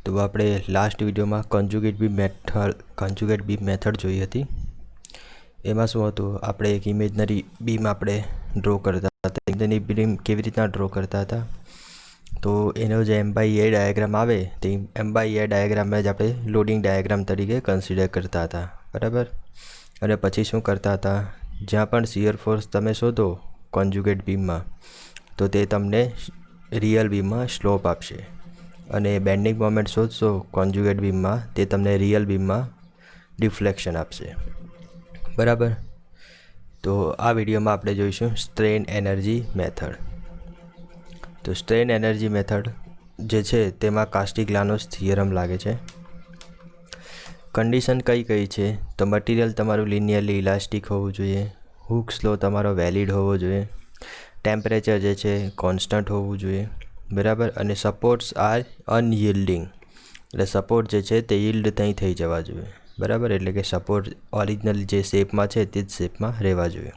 તો આપણે લાસ્ટ વિડીયોમાં કોન્જ્યુગેટ બીમ મેથડ જોઈ હતી. એમાં શું હતું, આપણે એક ઇમેજનરી બીમ આપણે ડ્રો કરતા હતા. ઇમેજનરી બીમ કેવી રીતના ડ્રો કરતા હતા, તો એનો જે M/A ડાયાગ્રામ આવે તે M/A ડાયાગ્રામ જ આપણે લોડિંગ ડાયાગ્રામ તરીકે કન્સિડર કરતા હતા, બરાબર. અને પછી શું કરતા હતા, જ્યાં પણ શિયર ફોર્સ તમે શોધો કોન્જ્યુગેટ બીમમાં, તો તે તમને રિયલ બીમમાં સ્લોપ આપશે. અને બેન્ડિંગ મોમેન્ટ શોધશો કોન્જ્યુગેટ બીમમાં, તે તમને રિયલ બીમમાં ડિફ્લેક્શન આપશે, બરાબર. તો આ વિડીયોમાં આપણે જોઈશું સ્ટ્રેન એનર્જી મેથડ. તો સ્ટ્રેન એનર્જી મેથડ જે છે તેમાં કાસ્ટિગ્લિયાનોસ થિયરમ લાગે છે. કન્ડિશન કઈ છે, તો મટીરિયલ તમારું લિનિયરલી ઇલાસ્ટિક હોવું જોઈએ, હુક્સ લો તમારો વેલિડ હોવો જોઈએ, ટેમ્પરેચર જે છે કોન્સ્ટન્ટ હોવું જોઈએ, બરાબર. અને સપોર્ટ્સ આર અનયીલ્ડિંગ, એટલે સપોર્ટ જે છે તે yieldનહીં થઈ જવા જોઈએ, બરાબર. એટલે કે સપોર્ટ ઓરિજિનલ જે શેપમાં છે તે જ શેપમાં રહેવા જોઈએ.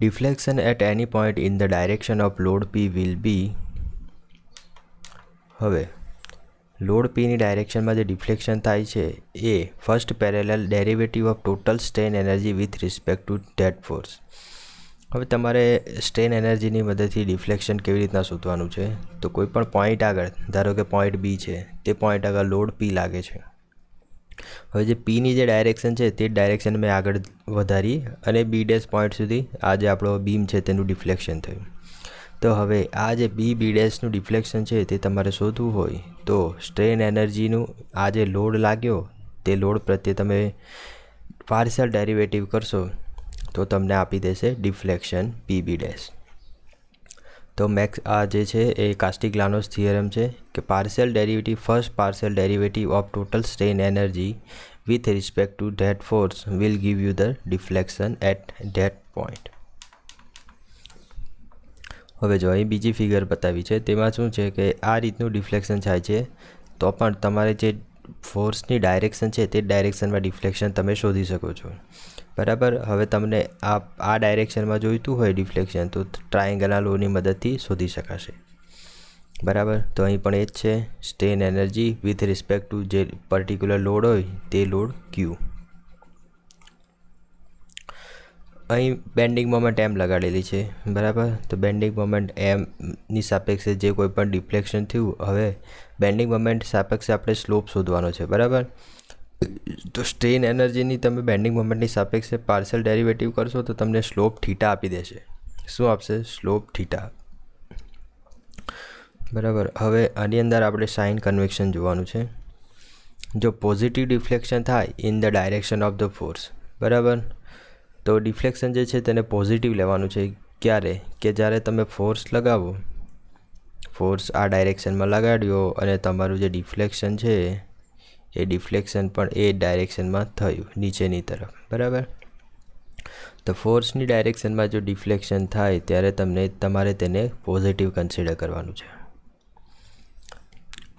Deflection at any point in the direction of load P will be. હવે લોડ Pની ડાયરેક્શનમાં જે ડિફ્લેક્શન થાય છે એ first partial derivative of total strain energy with respect to that force. હવે તમારે સ્ટ્રેન એનર્જીની મદદથી ડિફ્લેક્શન કેવી રીતના શોધવાનું છે, તો કોઈ પણ પોઈન્ટ આગળ, ધારો કે પોઈન્ટ B છે, તે પોઈન્ટ આગળ લોડ P લાગે છે. હવે જે Pની જે ડાયરેક્શન છે તે ડાયરેક્શન મેં આગળ વધારી અને B' પોઈન્ટ સુધી આ જે આપણો બીમ છે તેનું ડિફ્લેક્શન થયું. તો હવે આ જે B''નું ડિફ્લેક્શન છે તે તમારે શોધવું હોય તો સ્ટ્રેન એનર્જીનું આ જે લોડ લાગ્યો તે લોડ પ્રત્યે તમે પાર્શિયલ ડેરિવેટિવ કરશો તો તમને આપી દેશે ડિફ્લેક્શન PB'. તો આ જે છે એ કાસ્ટિગ્લિયાનોસ થિયરમ છે કે first partial derivative of total strain energy with respect to that force will give you the deflection at that point. હવે જો અહીં બીજી ફિગર બતાવી છે, તેમાં શું છે કે આ રીતનું ડિફ્લેક્શન થાય છે, તો પણ તમારે જે ફોર્સની ડાયરેક્શન છે તે ડાયરેક્શનમાં ડિફ્લેક્શન તમે શોધી શકો છો, બરાબર. હવે તમને આ ડાયરેક્શનમાં જોઈતું હોય ડિફ્લેક્શન તો ટ્રાયેંગલના લોની મદદથી શોધી શકાશે, બરાબર. તો અહીં પણ એ જ છે, strain energy with respect two જે પર્ટિક્યુલર લોડ હોય તે લોડ Q. અહીં બેન્ડિંગ મોમેન્ટ M લગાડેલી છે, બરાબર. તો બેન્ડિંગ મોમેન્ટ Mની સાપેક્ષે જે કોઈ પણ ડિફ્લેક્શન થયું, હવે બેન્ડિંગ મોમેન્ટ સાપેક્ષે આપણે સ્લોપ શોધવાનો છે, બરાબર. તો સ્ટ્રેન એનર્જીની તમે બેન્ડિંગ મોમેન્ટની સાપેક્ષે પાર્શિયલ ડેરિવેટિવ કરશો તો તમને સ્લોપ થીટા આપી દેશે. શું આપશે? સ્લોપ થીટા, બરાબર. હવે આની અંદર આપણે સાઇન કન્વેક્શન જોવાનું છે. જો પોઝિટિવ ડિફ્લેક્શન થાય in the direction of the force, બરાબર, તો ડિફ્લેક્શન જે છે તેને પોઝિટિવ લેવાનું છે. ક્યારે? કે જ્યારે તમે ફોર્સ લગાવો, ફોર્સ આ ડાયરેક્શનમાં લગાડ્યો અને તમારું જે ડિફ્લેક્શન છે એ ડિફ્લેક્શન પણ એ ડાયરેક્શનમાં થયું નીચેની તરફ, બરાબર. તો ફોર્સની ડાયરેક્શનમાં જો ડિફ્લેક્શન થાય ત્યારે તમારે તેને પોઝિટિવ કન્સિડર કરવાનું છે.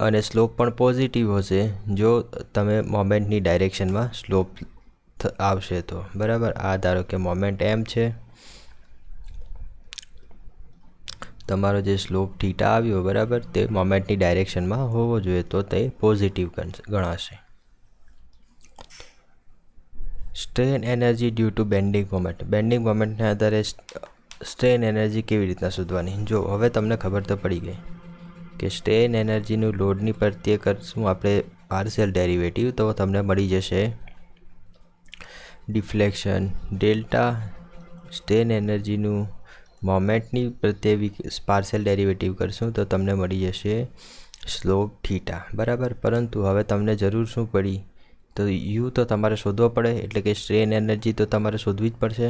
અને સ્લોપ પણ પોઝિટિવ હશે જો તમે મોમેન્ટની ડાયરેક્શનમાં સ્લોપ આવશે તો, બરાબર. આ ધારો કે મોમેન્ટ M છે, તમારો જે સ્લોપ થીટા આવ્યો, બરાબર, તે મોમેન્ટની ડાયરેક્શનમાં હોવો જોઈએ તો તે પોઝિટિવ ગણાશે. Strain energy due to bending moment. Bending મોમેન્ટના આધારે સ્ટ્રેન એનર્જી કેવી રીતના શોધવાની, જો હવે તમને ખબર તો પડી ગઈ કે સ્ટ્રેન એનર્જીનું લોડની પ્રત્યે કરશું આપણે પાર્શિયલ ડેરિવેટિવ, તો તમને મળી જશે ડિફ્લેક્શન ડેલ્ટા. સ્ટ્રેન એનર્જીનું મોમેન્ટની પ્રત્યે પાર્શિયલ ડેરિવેટિવ કરશું તો તમને મળી જશે સ્લોપ થીટા, બરાબર. પરંતુ હવે તમને જરૂર શું પડી, તો U તો તમારે શોધવો પડે, એટલે કે સ્ટ્રેન એનર્જી તો તમારે શોધવી જ પડશે.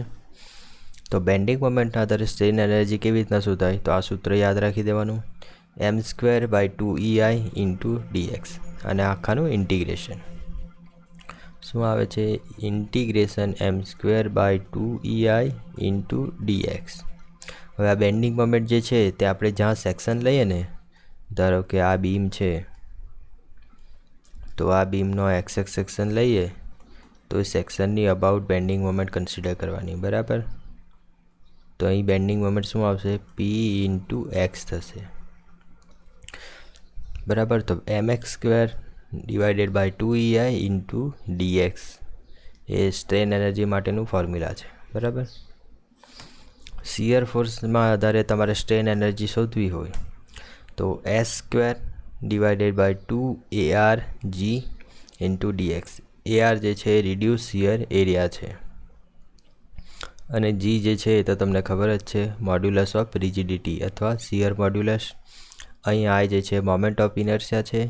તો બેન્ડિંગ મોમેન્ટના આધારે સ્ટ્રેન એનર્જી કેવી રીતના શોધાય, તો આ સૂત્ર યાદ રાખી દેવાનું, m²/2EI × dx. અને આખાનું ઇન્ટિગ્રેશન શું આવે છે, ઇન્ટિગ્રેશન m²/2EI × dx. હવે આ બેન્ડિંગ મોમેન્ટ જે છે તે આપણે જ્યાં સેક્શન લઈએ ને, ધારો કે આ બીમ છે, તો આ બીમનો x સેક્શન લઈએ તો એ સેક્શનની અબાઉટ બેન્ડિંગ મોમેન્ટ કન્સિડર કરવાની, બરાબર. તો અહીં બેન્ડિંગ મોમેન્ટ શું આવશે, P × x થશે. બરાબર. તો mx² divided by 2EI into dx એ સ્ટ્રેન એનર્જી માટેનું ફોર્મ્યુલા છે. બરાબર. શિયર ફોર્સમાં આધારે તમારે સ્ટ્રેન એનર્જી શોધવી હોય તો s² divided by 2ARG into dx. AR જે છે એ રિડ્યુસ શિયર એરિયા છે અને G જે છે એ તો તમને ખબર જ છે, મોડ્યુલસ ઓફ રિજિડિટી અથવા શિયર મોડ્યુલસ. અહીં I જે છે મોમેન્ટ ઓફ ઇનર્શિયા છે,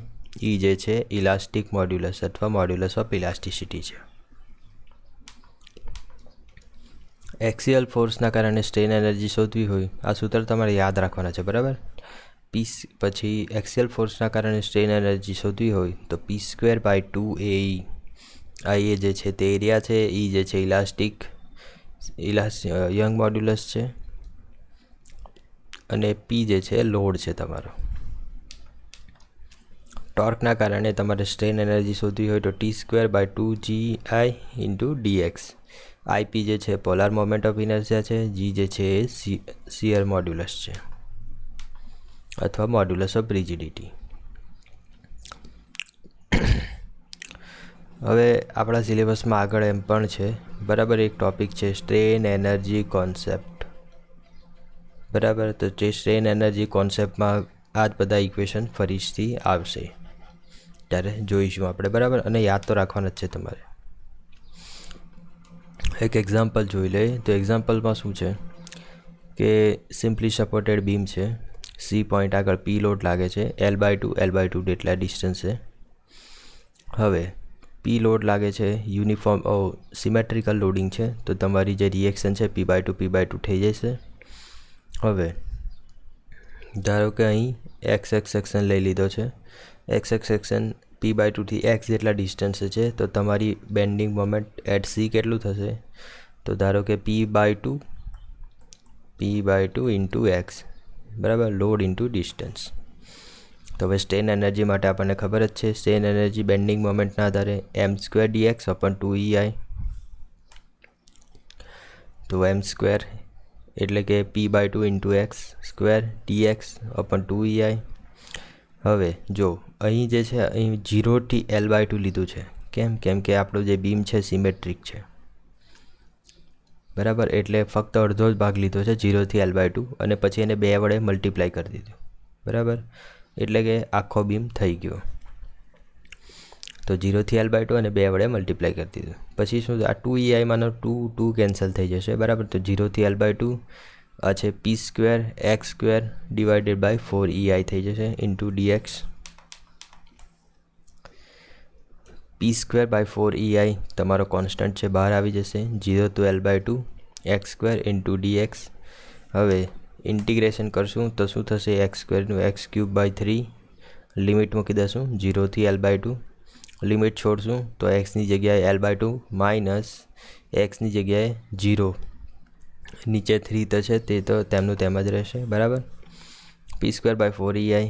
E જે છે ઇલાસ્ટિક મોડ્યુલસ અથવા મોડ્યુલસ ઓફ ઇલાસ્ટિસિટી છે. એક્સિયલ ફોર્સના કારણે સ્ટ્રેન એનર્જી શોધવી હોય આ સૂત્ર તમારે યાદ રાખવાના છે. બરાબર. પછી એક્સિયલ ફોર્સના કારણે સ્ટ્રેન એનર્જી શોધવી હોય તો p² બાય 2AE. IA જે છે તે એરિયા છે, E જે છે યંગ મોડ્યુલસ છે અને P જે છે લોડ છે તમારો. ટોર્કના કારણે તમારે સ્ટ્રેન એનર્જી શોધવી હોય તો t² by 2GI into dx. IP જે છે પોલાર મોમેન્ટ ઓફ ઇનર્શિયા છે, G જે છે એ શિયર મોડ્યુલસ છે અથવા મોડ્યુલસ ઓફ રિજિડિટી. હવે આપણા સિલેબસમાં આગળ એમ પણ છે, બરાબર, એક ટોપિક છે સ્ટ્રેન એનર્જી કોન્સેપ્ટ. બરાબર. તો જે સ્ટ્રેન એનર્જી કોન્સેપ્ટમાં આ જ બધા ઇક્વેશન ફરીથી આવશે ત્યારે જોઈશું આપણે. બરાબર. અને યાદ તો રાખવાના જ છે તમારે. એક એક્ઝામ્પલ જોઈ લઈએ. તો એક્ઝામ્પલમાં શું છે કે સિમ્પલી સપોર્ટેડ બીમ છે, C પોઈન્ટ આગળ P લોડ લાગે છે, L/2 જેટલા ડિસ્ટન્સે. હવે P લોડ લાગે છે, યુનિફોર્મ સિમેટ્રિકલ લોડિંગ છે, તો તમારી જે રિએક્શન છે P/2 થઈ જશે. હવે ધારો કે અહીં XX સેક્શન લઈ લીધો છે, XX સેક્શન P/2 થી x જેટલા ડિસ્ટન્સે છે, તો તમારી બેન્ડિંગ મોમેન્ટ એટ C કેટલું થશે? તો ધારો કે P/2 ઇન્ટુ x. બરાબર. Load into distance. તો હવે સ્ટ્રેન એનર્જી માટે આપણને ખબર જ છે, સ્ટ્રેન એનર્જી બેન્ડિંગ મોમેન્ટના આધારે m² dx અપન 2EI. તો m² એટલે કે P/2 into x² dx અપન 2EI. હવે જો અહીં જે છે અહીં 0 થી L/2 લીધું છે. કેમ કે આપણું જે બીમ છે સિમેટ્રિક છે. બરાબર. એટલે ફક્ત અડધો જ ભાગ લીધો છે 0 થી L/2 અને પછી એને 2 વડે મલ્ટીપ્લાય કરી દીધું. બરાબર. એટલે કે આખો બીમ થઈ ગયો. તો 0 થી L/2 અને 2 વડે મલ્ટીપ્લાય કરી દીધું. પછી શું, આ 2EI માનો 2 કેન્સલ થઈ જશે. બરાબર. તો 0 થી L/2 આ છે p² x² divided by 4EI થઈ જશે into dx. p² by 4EI તમારો કોન્સ્ટન્ટ છે, બહાર આવી જશે. 0 to L/2 x² into dx. હવે ઇન્ટિગ્રેશન કરશું તો શું થશે? x² નું x³ બાય 3 લિમિટ મૂકી દઈશું 0 થી L/2. લિમિટ છોડશું તો xની જગ્યાએ L/2 માઇનસ xની જગ્યાએ 0, નીચે 3 તો છે તે તો તેમનું તેમ જ રહેશે. બરાબર. p² બાય 4EI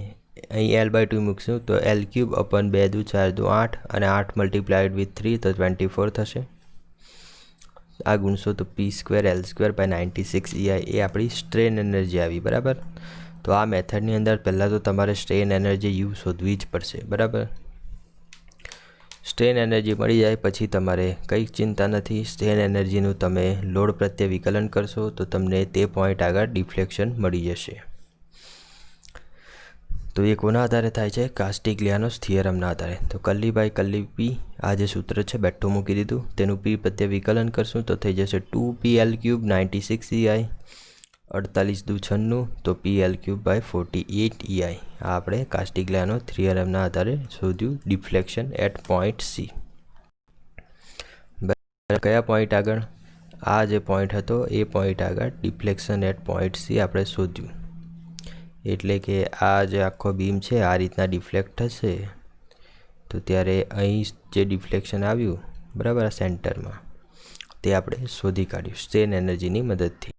અહીં L/2 મૂકશું તો L³ અપન 2 દુ 4 દુ 8 અને 8 મલ્ટીપ્લાઇડ વિથ 3 તો 24 થશે. આ ગુણશો તો p² L² બાય 96 EI એ આપણી સ્ટ્રેન એનર્જી આવી. બરાબર. તો આ મેથડની અંદર પહેલાં તો તમારે સ્ટ્રેન એનર્જી યુ શોધવી જ પડશે. બરાબર. સ્ટ્રેન એનર્જી મળી જાય પછી તમારે કંઈ ચિંતા નથી. સ્ટ્રેન એનર્જીનું તમે લોડ પ્રત્યે વિકલન કરશો તો તમને તે પોઈન્ટ આગળ ડિફ્લેક્શન મળી જશે. તો એ કોના આધારે થાય છે? કાસ્ટિગ્લિયાનોસ થિયરમના આધારે. તો કર્લી બાય કર્લી P આ જે સૂત્ર છે બેઠું મૂકી દીધું, તેનું P પ્રત્યે વિકલન કરશું તો થઈ જશે 2PL³ 96 EI 48 દુ 96 તો PL³ બાય 48 EI. આ આપણે કાસ્ટિગ્લિયાનો થિયરમના આધારે શોધ્યું ડિફ્લેક્શન એટ પોઈન્ટ C. કયા પોઈન્ટ આગળ? આ જે પોઈન્ટ હતો એ પોઈન્ટ આગળ ડિફ્લેક્શન એટ પોઈન્ટ C આપણે શોધ્યું. એટલે કે આ જે આખો બીમ છે આ રીતના ડિફ્લેક્ટ થશે તો ત્યારે અહીં જે ડિફ્લેક્શન આવ્યું, બરાબર, આ સેન્ટરમાં, તે આપણે શોધી કાઢ્યું સ્ટ્રેન એનર્જીની મદદથી.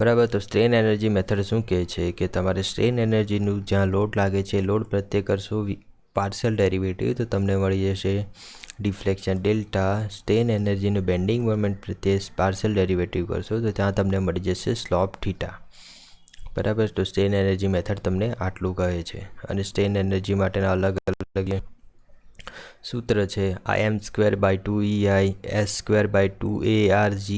બરાબર. તો સ્ટ્રેન એનર્જી મેથડ શું કહે છે કે તમારે સ્ટ્રેન એનર્જીનું જ્યાં લોડ લાગે છે લોડ પ્રત્યે કરશો પાર્શિયલ ડેરિવેટિવ તો તમને મળી જશે ડિફ્લેક્શન ડેલ્ટા. સ્ટ્રેન એનર્જીનું બેન્ડિંગ મોમેન્ટ પ્રત્યે પાર્શિયલ ડેરિવેટિવ કરશો તો ત્યાં તમને મળી જશે સ્લોપ થીટા. બરાબર. તો સ્ટ્રેન એનર્જી મેથડ તમને આટલું કહે છે. અને સ્ટ્રેન એનર્જી માટેના અલગ અલગ સૂત્ર છે Im²/2EI, S²/2ARG,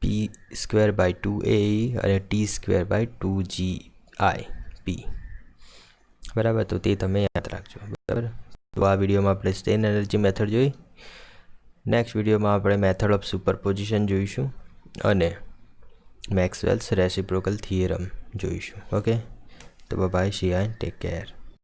P²/2AE અને T²/2GIP. બરાબર. તો તે તમે યાદ રાખજો. બરાબર. તો આ વિડીયોમાં આપણે સ્ટ્રેન એનર્જી મેથડ જોઈ. નેક્સ્ટ વિડીયોમાં આપણે મેથડ ઓફ સુપરપોઝિશન જોઈશું અને મેક્સવેલ્સ રેસિપ્રોકલ થિયરમ જોઈશું. ઓકે. તો bye, see you and take care.